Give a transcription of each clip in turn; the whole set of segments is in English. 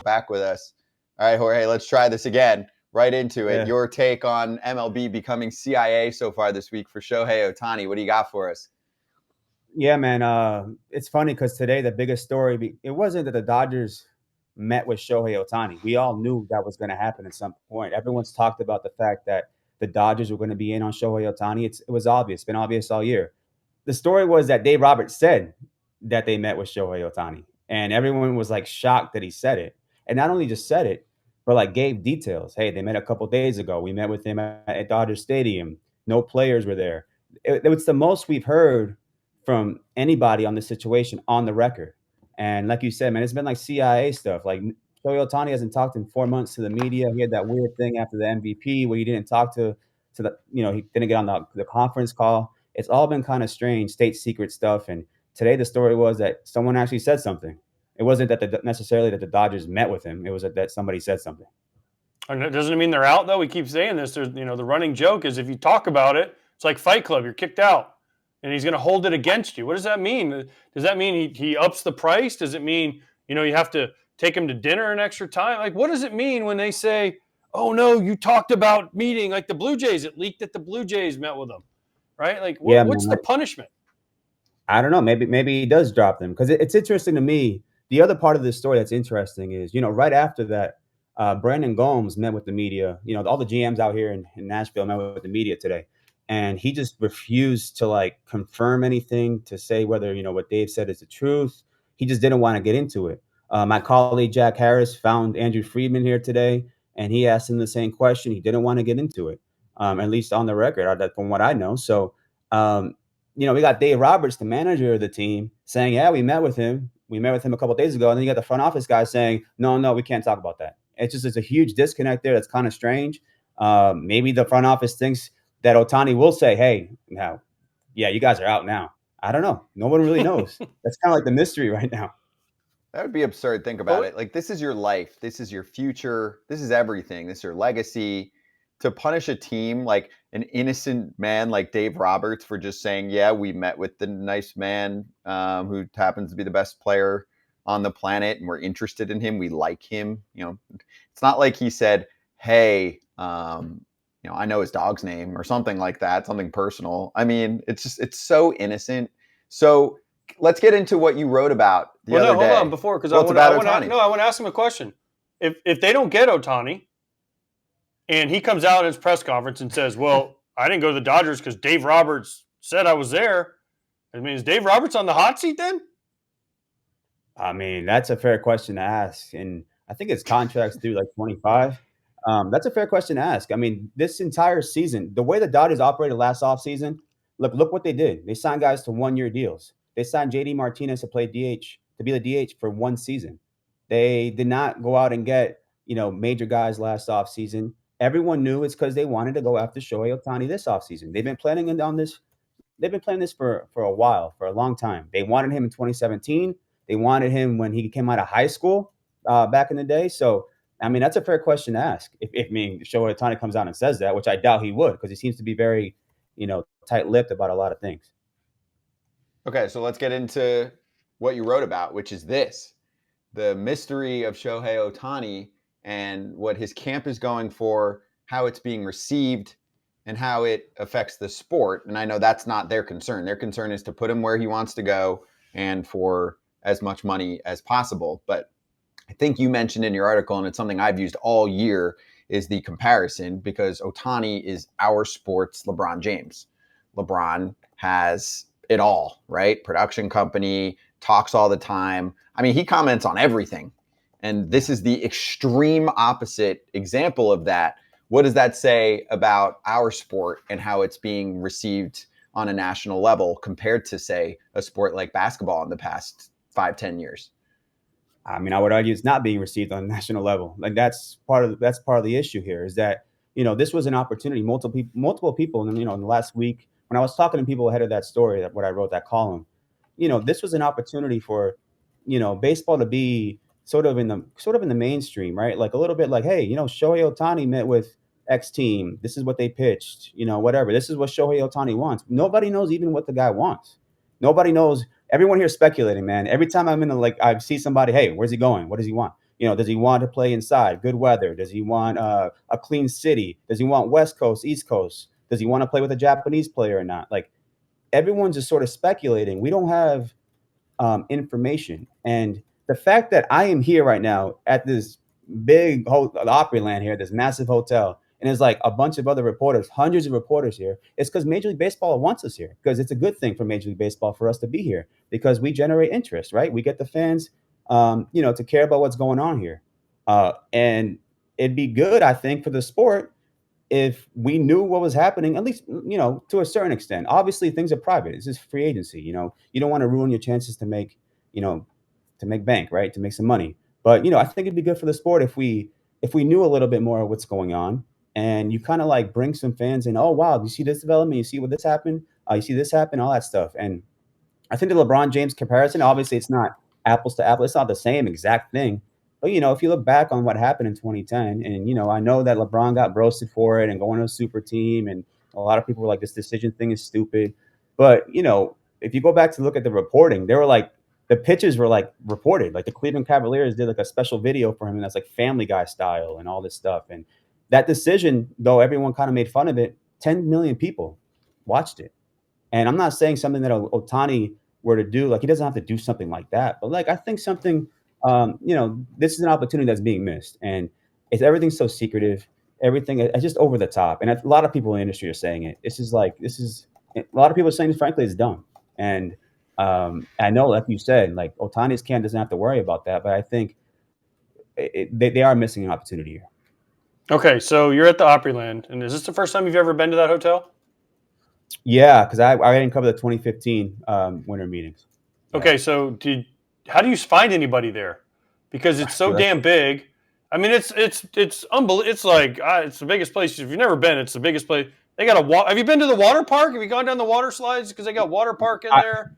Back with us. All right, Jorge, let's try this again. Right into it. Yeah. Your take on MLB becoming CIA so far this week for Shohei Ohtani. What do you got for us? Yeah, man. It's funny because today the biggest story, it wasn't that the Dodgers met with Shohei Ohtani. We all knew that was going to happen at some point. Everyone's talked about the fact that the Dodgers were going to be in on Shohei Ohtani. It was obvious, been obvious all year. The story was that Dave Roberts said that they met with Shohei Ohtani, and everyone was like shocked that he said it. And not only just said it, but like gave details. Hey, they met a couple days ago. We met with him at Dodger Stadium. No players were there. It's the most we've heard from anybody on this situation on the record. And like you said, man, it's been like CIA stuff. Like Shohei Ohtani hasn't talked in 4 months to the media. He had that weird thing after the MVP where he didn't talk to the, he didn't get on the conference call. It's all been kind of strange, state secret stuff. And today the story was that someone actually said something. It wasn't that necessarily that the Dodgers met with him. It was that somebody said something. And doesn't it mean they're out, though? We keep saying this. There's, the running joke is if you talk about it, it's like Fight Club. You're kicked out, and he's going to hold it against you. What does that mean? Does that mean he ups the price? Does it mean, you have to take him to dinner an extra time? Like, what does it mean when they say, oh, no, you talked about meeting, like the Blue Jays? It leaked that the Blue Jays met with him, right? Like, what's the punishment? I don't know. Maybe he does drop them because it's interesting to me. The other part of this story that's interesting is, right after that, Brandon Gomes met with the media. All the GMs out here in Nashville met with the media today. And he just refused to confirm anything, to say whether, what Dave said is the truth. He just didn't want to get into it. My colleague, Jack Harris, found Andrew Friedman here today, and he asked him the same question. He didn't want to get into it, at least on the record, from what I know. So, we got Dave Roberts, the manager of the team, saying, yeah, we met with him. We met with him a couple of days ago. And then you got the front office guy saying, no, we can't talk about that. It's a huge disconnect there. That's kind of strange. Maybe the front office thinks that Ohtani will say, hey, now, yeah, you guys are out now. I don't know. No one really knows. That's kind of like the mystery right now. That would be absurd. Think about it. Like, this is your life. This is your future. This is everything. This is your legacy. To punish a team like an innocent man like Dave Roberts for just saying, yeah, we met with the nice man who happens to be the best player on the planet and we're interested in him. We like him. It's not like he said, hey, I know his dog's name or something like that, something personal. I mean, it's so innocent. So let's get into what you wrote about the other day. Hold on before, because I want to ask him a question. If they don't get Ohtani and he comes out in his press conference and says, well, I didn't go to the Dodgers because Dave Roberts said I was there, I mean, is Dave Roberts on the hot seat then? I mean, that's a fair question to ask. And I think his contract's through 25. That's a fair question to ask. I mean, this entire season, the way the Dodgers operated last offseason, look what they did. They signed guys to 1-year deals. They signed JD Martinez to play DH, to be the DH for one season. They did not go out and get, major guys last offseason. Everyone knew it's because they wanted to go after Shohei Ohtani this offseason. They've been planning on this. They've been planning this for a while, for a long time. They wanted him in 2017. They wanted him when he came out of high school back in the day. So, I mean, that's a fair question to ask. If Shohei Ohtani comes out and says that, which I doubt he would, because he seems to be very, tight-lipped about a lot of things. Okay, so let's get into what you wrote about, which is this: the mystery of Shohei Ohtani and what his camp is going for, how it's being received, and how it affects the sport. And I know that's not their concern. Their concern is to put him where he wants to go and for as much money as possible. But I think you mentioned in your article, and it's something I've used all year, is the comparison, because Ohtani is our sport's LeBron James. LeBron has it all, right? Production company, talks all the time. I mean, he comments on everything. And this is the extreme opposite example of that. What does that say about our sport and how it's being received on a national level compared to, say, a sport like basketball in the past 5-10 years? I mean, I would argue it's not being received on a national level. Like that's part of the issue here is that, this was an opportunity. Multiple people, in the last week, when I was talking to people ahead of that story, what I wrote, that column, this was an opportunity for, baseball to be sort of in the mainstream, right? Like a little bit like, hey, Shohei Ohtani met with X team. This is what they pitched, whatever. This is what Shohei Ohtani wants. Nobody knows even what the guy wants. Nobody knows. Everyone here is speculating, man. Every time I'm I see somebody, hey, where's he going? What does he want? Does he want to play inside? Good weather? Does he want a clean city? Does he want West Coast, East Coast? Does he want to play with a Japanese player or not? Like everyone's just sort of speculating. We don't have information, and the fact that I am here right now at this big Opryland here, this massive hotel, and there's like a bunch of other reporters, hundreds of reporters here. It's because Major League Baseball wants us here because it's a good thing for Major League Baseball for us to be here because we generate interest, right? We get the fans, to care about what's going on here, and it'd be good, I think, for the sport if we knew what was happening, at least, to a certain extent. Obviously, things are private. It's just free agency. You don't want to ruin your chances to make, to make bank, right? To make some money. But I think it'd be good for the sport if we knew a little bit more of what's going on, and you kind of like bring some fans in. Oh wow, you see this development? You see what this happened? You see this happen? All that stuff. And I think the LeBron James comparison, obviously, it's not apples to apples. It's not the same exact thing. But if you look back on what happened in 2010, and I know that LeBron got roasted for it and going to a super team, and a lot of people were like, "This decision thing is stupid." But if you go back to look at the reporting, they were like the pitches were like reported, like the Cleveland Cavaliers did like a special video for him, and that's like Family Guy style and all this stuff. And that decision, though everyone kind of made fun of it, 10 million people watched it. And I'm not saying something that Ohtani were to do, like he doesn't have to do something like that, but like I think something, this is an opportunity that's being missed, and everything's so secretive, everything it's just over the top, and a lot of people in the industry are saying it. This is a lot of people are saying, frankly, it's dumb, and I know, like you said, like Ohtani's camp doesn't have to worry about that, but I think they are missing an opportunity here. Okay, so you're at the Opryland, and is this the first time you've ever been to that hotel? Yeah, because I didn't cover the 2015 winter meetings. Okay, so how do you find anybody there? Because it's so damn big. I mean, it's unbelievable. It's like it's the biggest place. If you've never been, it's the biggest place. They got have you been to the water park? Have you gone down the water slides? Because they got water park in there.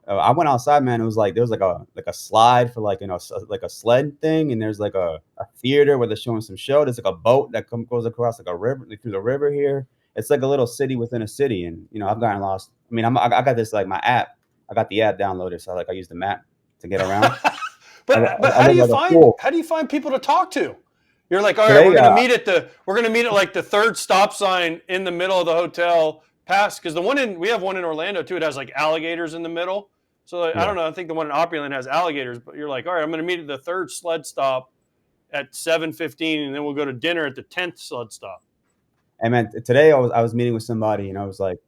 I went outside, man. It was like there was like a slide for like like a sled thing, and there's like a theater where they're showing some show. There's like a boat that goes across like a river, through the river here. It's like a little city within a city, and I've gotten lost. I mean, I got this like my app. I got the app downloaded, so I use the map to get around. but how do you find people to talk to? You're like, all right, we're gonna meet at like the third stop sign in the middle of the hotel. Because we have one in Orlando too. It has like alligators in the middle. So I don't know. I think the one in Opryland has alligators. But you're like, all right, I'm gonna meet at the third sled stop at 7:15, and then we'll go to dinner at the 10th sled stop. And man, today I was meeting with somebody, and I was like,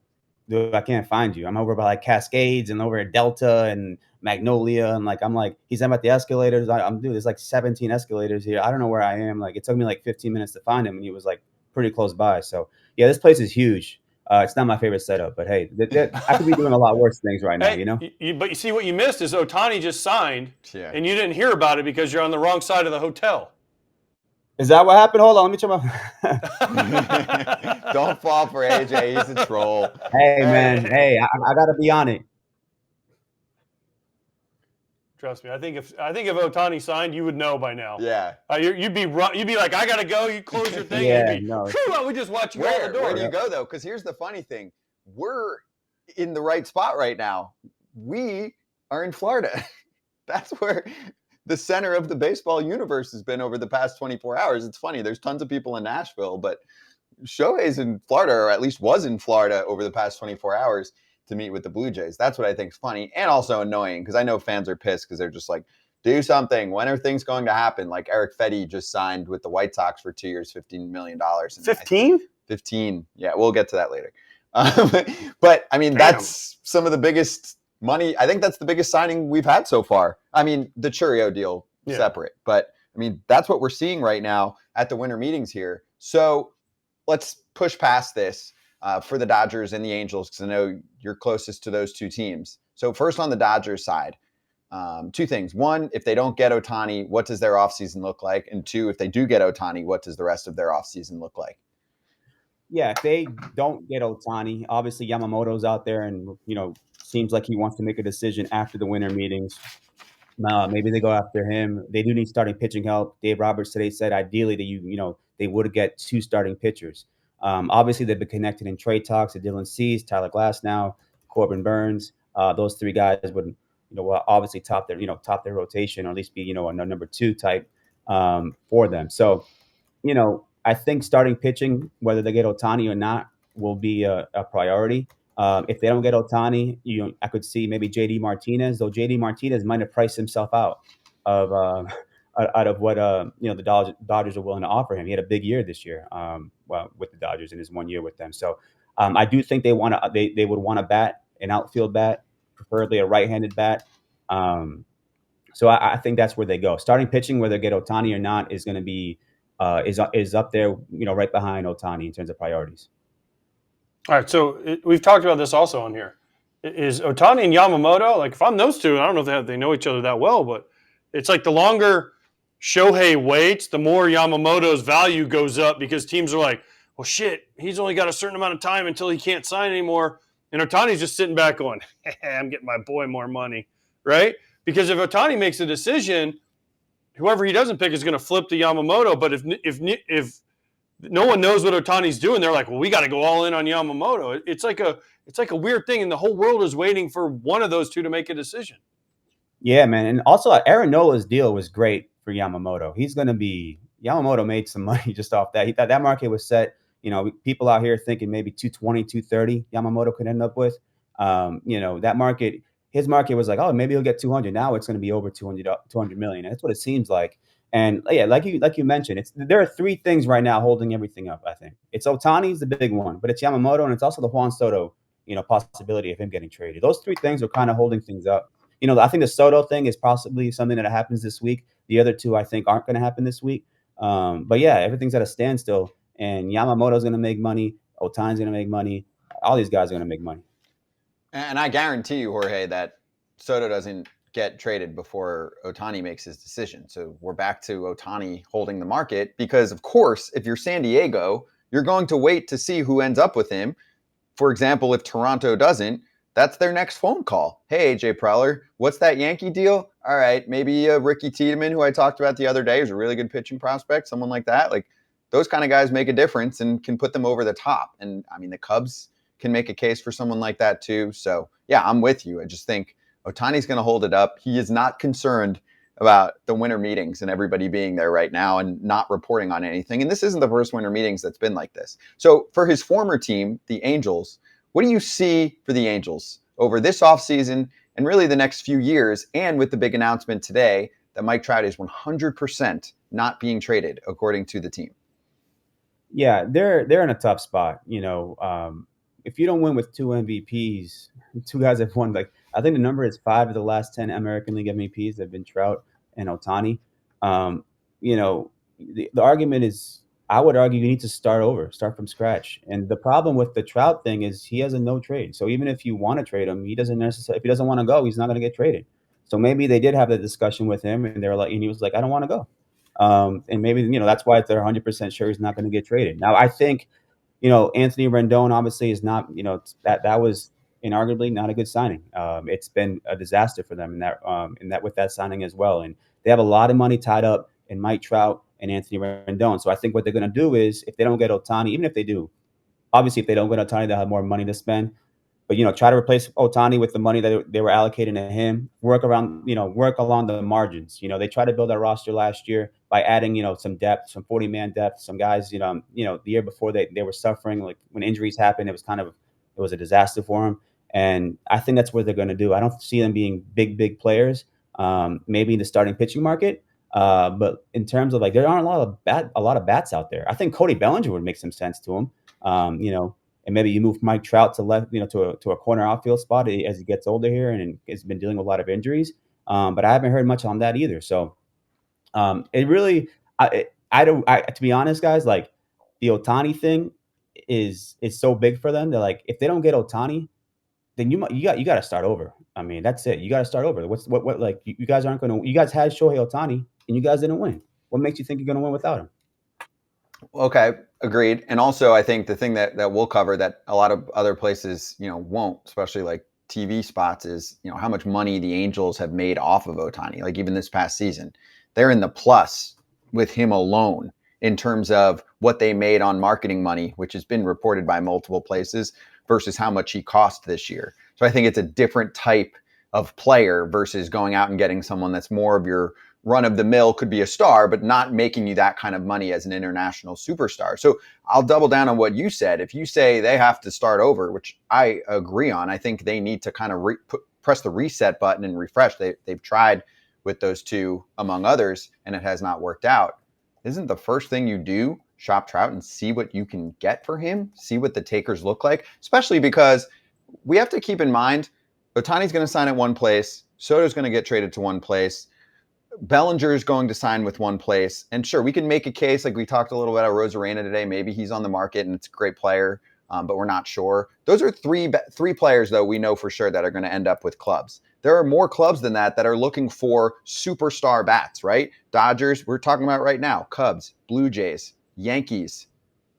dude, I can't find you. I'm over by like Cascades and over at Delta and Magnolia, and I'm like, he's at the escalators. Dude, there's like 17 escalators here. I don't know where I am. Like, it took me like 15 minutes to find him, and he was like pretty close by. So yeah, this place is huge. It's not my favorite setup, but hey, I could be doing a lot worse things right now, But you see, what you missed is Ohtani just signed, and you didn't hear about it because you're on the wrong side of the hotel. Is that what happened? Hold on, let me check my. Don't fall for AJ. He's a troll. Hey man, hey, I gotta be on it. Trust me. I think if Ohtani signed, you would know by now. Yeah. You'd be like, I gotta go. You close your thing. Yeah, and no. We just watch you out the door. Where do you go though? Because here's the funny thing: we're in the right spot right now. We are in Florida. That's where the center of the baseball universe has been over the past 24 hours. It's funny. There's tons of people in Nashville, but Shohei's in Florida, or at least was in Florida over the past 24 hours to meet with the Blue Jays. That's what I think is funny and also annoying, because I know fans are pissed because they're just like, do something. When are things going to happen? Like Eric Fetty just signed with the White Sox for 2 years, $15 million. 15? 15. Yeah, we'll get to that later. But I mean, that's some of the biggest money. I think that's the biggest signing we've had so far. I mean, the Churio deal separate, but I mean, that's what we're seeing right now at the winter meetings here. So let's push past this for the Dodgers and the Angels, because I know you're closest to those two teams. So first on the Dodgers side, two things. One, if they don't get Ohtani, what does their offseason look like? And two, if they do get Ohtani, what does the rest of their offseason look like? Yeah, if they don't get Ohtani, obviously Yamamoto's out there, and seems like he wants to make a decision after the winter meetings. Maybe they go after him. They do need starting pitching help. Dave Roberts today said ideally that they would get 2 starting pitchers. Obviously they've been connected in trade talks to Dylan Cease, Tyler Glasnow, Corbin Burns. Those 3 guys would will obviously top their rotation, or at least be, a number two type for them. So, I think starting pitching, whether they get Ohtani or not, will be a priority. If they don't get Ohtani, I could see maybe JD Martinez, though JD Martinez might have priced himself out of out of what the Dodgers are willing to offer him. He had a big year this year, with the Dodgers in his 1 year with them. So I do think they would want a bat, an outfield bat, preferably a right-handed bat. So I think that's where they go. Starting pitching, whether they get Ohtani or not, is going to be is up there, right behind Ohtani in terms of priorities. All right, so we've talked about this also on here. Is Ohtani and Yamamoto, like, if I'm those two, I don't know if they know each other that well, but it's like the longer Shohei waits, the more Yamamoto's value goes up, because teams are like, well, shit, he's only got a certain amount of time until he can't sign anymore. And Ohtani's just sitting back going, hey, I'm getting my boy more money, right? Because if Ohtani makes a decision, whoever he doesn't pick is going to flip to Yamamoto. But if no one knows what Ohtani's doing, they're like, well, we got to go all in on Yamamoto. It's like a weird thing, and the whole world is waiting for one of those two to make a decision. Yeah, man. And also, Aaron Nola's deal was great for Yamamoto. Yamamoto made some money just off that. He thought that market was set. People out here thinking maybe 220, 230 Yamamoto could end up with. That market, his market was like, oh, maybe he'll get 200. Now it's going to be over 200 million. That's what it seems like. And yeah, like you mentioned, there are three things right now holding everything up. I think it's Ohtani's the big one, but it's Yamamoto, and it's also the Juan Soto, possibility of him getting traded. Those three things are kind of holding things up. I think the Soto thing is possibly something that happens this week. The other two, I think, aren't going to happen this week. But yeah, everything's at a standstill, and Yamamoto's going to make money. Ohtani's going to make money. All these guys are going to make money. And I guarantee you, Jorge, that Soto doesn't get traded before Ohtani makes his decision. So we're back to Ohtani holding the market, because, of course, if you're San Diego, you're going to wait to see who ends up with him. For example, if Toronto doesn't, that's their next phone call. Hey, AJ Preller, what's that Yankee deal? All right, maybe Ricky Tiedemann, who I talked about the other day, is a really good pitching prospect, someone like that. Like, those kind of guys make a difference and can put them over the top. And, I mean, the Cubs can make a case for someone like that too. So, yeah, I'm with you. I just think Ohtani's going to hold it up. He is not concerned about the winter meetings and everybody being there right now and not reporting on anything. And this isn't the first winter meetings that's been like this. So for his former team, the Angels, what do you see for the Angels over this offseason and really the next few years? And with the big announcement today that Mike Trout is 100% not being traded, according to the team. Yeah, they're in a tough spot. If you don't win with two MVPs, two guys have won, like, I think the number is 5 of the last 10 American League MVPs have been Trout and Ohtani. The argument is, I would argue you need to start from scratch. And the problem with the Trout thing is he has a no trade. So even if you want to trade him, if he doesn't want to go, he's not going to get traded. So maybe they did have that discussion with him, and he was like, I don't want to go. And maybe, that's why they're 100% sure he's not going to get traded. Now, I think, Anthony Rendon obviously is not, that was inarguably not a good signing. It's been a disaster for them in that with that signing as well. And they have a lot of money tied up in Mike Trout and Anthony Rendon. So I think what they're going to do is, if they don't get Ohtani, even if they do, obviously if they don't get Ohtani, they'll have more money to spend. But, try to replace Ohtani with the money that they were allocating to him, work along the margins. They tried to build that roster last year by adding, some depth, some 40-man depth, some guys, the year before they were suffering, like when injuries happened, it was a disaster for them. And I think that's what they're going to do. I don't see them being big players, maybe in the starting pitching market. But in terms of, like, there aren't a lot of bats out there. I think Cody Bellinger would make some sense to him. And maybe you move Mike Trout to left, to a corner outfield spot as he gets older here and has been dealing with a lot of injuries. But I haven't heard much on that either. So it really, to be honest, guys, like, the Ohtani thing is so big for them. They're like, if they don't get Ohtani, then you got to start over. I mean, that's it. You got to start over. What like, you guys aren't going to. You guys had Shohei Ohtani and you guys didn't win. What makes you think you're going to win without him? Okay, agreed. And also, I think the thing that we'll cover that a lot of other places, won't, especially like TV spots, is, how much money the Angels have made off of Ohtani. Like, even this past season, they're in the plus with him alone in terms of what they made on marketing money, which has been reported by multiple places, versus how much he cost this year. So I think it's a different type of player versus going out and getting someone that's more of your run of the mill, could be a star, but not making you that kind of money as an international superstar. So I'll double down on what you said. If you say they have to start over, which I agree on, I think they need to kind of press the reset button and refresh. They've tried with those two, among others, and it has not worked out. Isn't the first thing you do shop Trout and see what you can get for him, see what the takers look like, especially because we have to keep in mind Ohtani's going to sign at one place, Soto's going to get traded to one place, Bellinger is going to sign with one place. And sure, we can make a case, like we talked a little bit about Rosarena today. Maybe he's on the market and it's a great player, but we're not sure. Those are three players, though, we know for sure that are going to end up with clubs. There are more clubs than that are looking for superstar bats, right? Dodgers, we're talking about right now, Cubs, Blue Jays, Yankees.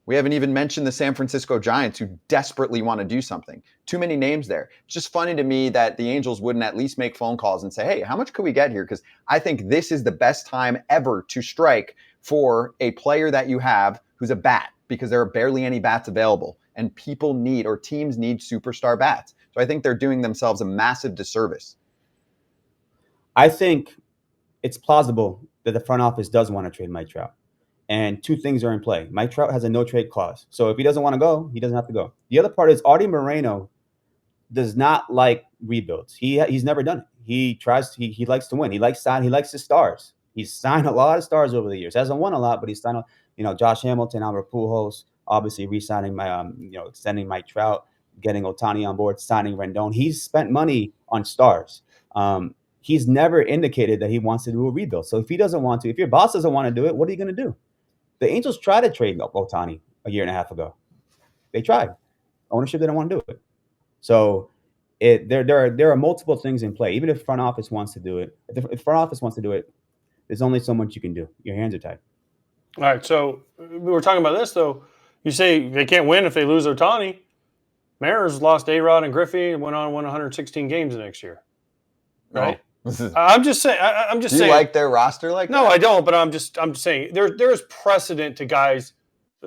We haven't even mentioned the San Francisco Giants, who desperately want to do something. Too many names there. It's just funny to me that the Angels wouldn't at least make phone calls and say, hey, how much could we get here? Because I think this is the best time ever to strike for a player that you have who's a bat, because there are barely any bats available. And people need, or teams need, superstar bats. So I think they're doing themselves a massive disservice. I think it's plausible that the front office does want to trade Mike Trout. And two things are in play. Mike Trout has a no-trade clause. So if he doesn't want to go, he doesn't have to go. The other part is Artie Moreno does not like rebuilds. He's never done it. He likes to win. He likes his stars. He's signed a lot of stars over the years. Hasn't won a lot, but he's signed, Josh Hamilton, Albert Pujols, obviously re-signing extending Mike Trout, getting Ohtani on board, signing Rendon. He's spent money on stars. He's never indicated that he wants to do a rebuild. So if he doesn't want to, if your boss doesn't want to do it, what are you going to do? The Angels tried to trade Ohtani a year and a half ago. They tried. Ownership didn't want to do it. So there are multiple things in play. Even if the front office wants to do it, if the front office wants to do it, there's only so much you can do. Your hands are tied. All right. So we were talking about this, though. You say they can't win if they lose Ohtani. Mariners lost A-Rod and Griffey and won 116 games the next year. Right? I'm just saying. Do you like their roster like that? No, I don't. But I'm just saying there's precedent to guys.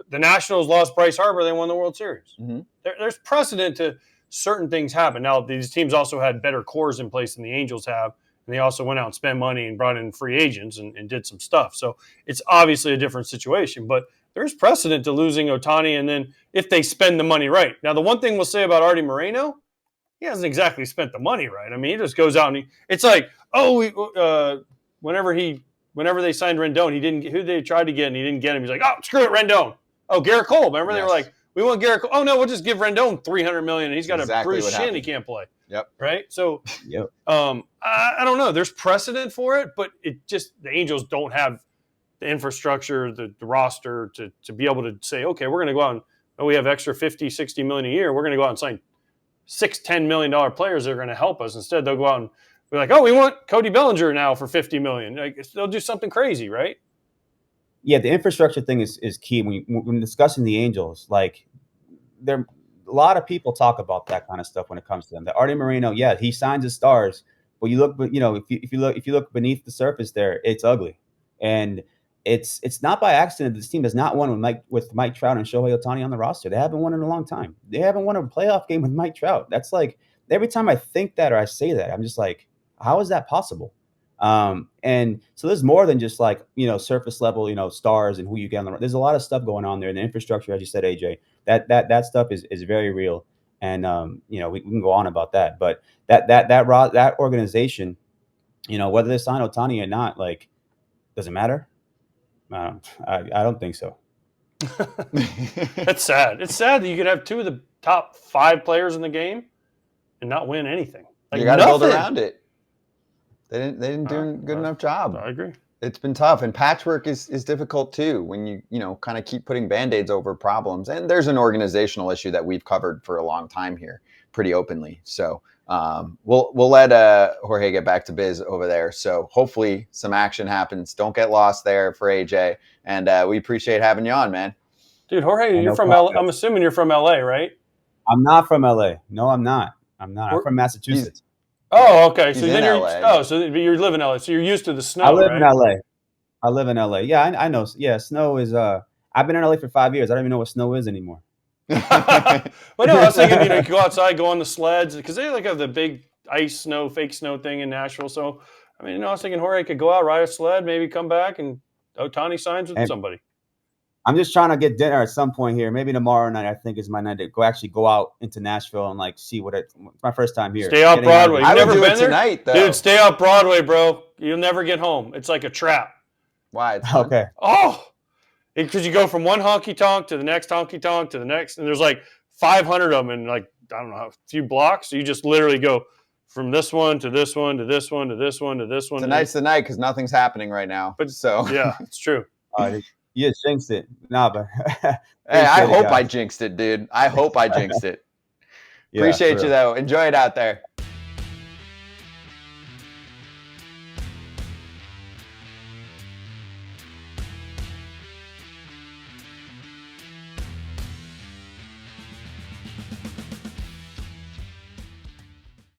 The Nationals lost Bryce Harper. They won the World Series. Mm-hmm. There's precedent to certain things happen. Now, these teams also had better cores in place than the Angels have. And they also went out and spent money and brought in free agents and did some stuff. So it's obviously a different situation. But there's precedent to losing Ohtani, and then if they spend the money right. Now, the one thing we'll say about Artie Moreno, he hasn't exactly spent the money right. I mean, he just goes out and it's like, whenever they signed Rendon, he didn't. Who they tried to get and he didn't get him. He's like, oh, screw it, Rendon. Oh, Garrett Cole. Remember they were like, we want Garrett Cole. Oh no, we'll just give Rendon $300 million, and he's got a bruised shin. He can't play. Yep. Right. So, I don't know. There's precedent for it, but the Angels don't have the infrastructure, the roster to be able to say, okay, we're going to go out and we have extra $50-60 million a year. We're going to go out and sign $6-10 million players that are going to help us. Instead, they'll go out and be like, oh, we want Cody Bellinger now for $50 million. Like, they'll do something crazy, right? Yeah, the infrastructure thing is key. When discussing the Angels, like, a lot of people talk about that kind of stuff when it comes to them. That Artie Moreno, yeah, he signs his stars, but you look, if you look beneath the surface there, it's ugly. And it's not by accident this team has not won with Mike Trout and Shohei Ohtani on the roster. They haven't won in a long time. They haven't won a playoff game with Mike Trout. That's like, every time I think that or I say that, I'm just like, how is that possible? And so there's more than just like, surface level, stars and who you get on the. There's a lot of stuff going on there. And the infrastructure, as you said, AJ, that stuff is very real. And we can go on about that, but that organization, whether they sign Ohtani or not, like, does it matter? I don't think so. That's sad. It's sad that you could have two of the top 5 players in the game and not win anything. Like, you got to build around it. They didn't do a good enough job. I agree. It's been tough, and patchwork is difficult too when you kind of keep putting Band-Aids over problems. And there's an organizational issue that we've covered for a long time here, pretty openly. So we'll let Jorge get back to biz over there. So hopefully some action happens. Don't get lost there for AJ. And we appreciate having you on, man. Dude, Jorge, you're from LA. I'm assuming you're from LA, right? I'm not from LA. No, I'm not. I'm from Massachusetts. Oh, okay. So then you live in LA. So you're used to the snow. I live right? in LA. Yeah, I know. Yeah, snow is. I've been in LA for 5 years. I don't even know what snow is anymore. But no, I was thinking, you go outside, go on the sleds, because they like have the big ice snow, fake snow thing in Nashville. So, I mean, I was thinking Jorge could go out, ride a sled, maybe come back, and Ohtani signs with somebody. I'm just trying to get dinner at some point here. Maybe tomorrow night, I think, is my night to go out into Nashville and like see what it's my first time here. Stay off Broadway. You've never been there? Tonight, though. Dude, stay off Broadway, bro. You'll never get home. It's like a trap. Why? It's okay. Oh, because you go from one honky tonk to the next honky tonk to the next, and there's like 500 of them in like, I don't know, a few blocks. So you just literally go from this one to this one to this one to this one to this one. Tonight's the night because nothing's happening right now. But so yeah, it's true. You just jinxed it. Nah, but hey, I hope I jinxed it, dude. I hope I jinxed it. Appreciate you though. Enjoy it out there.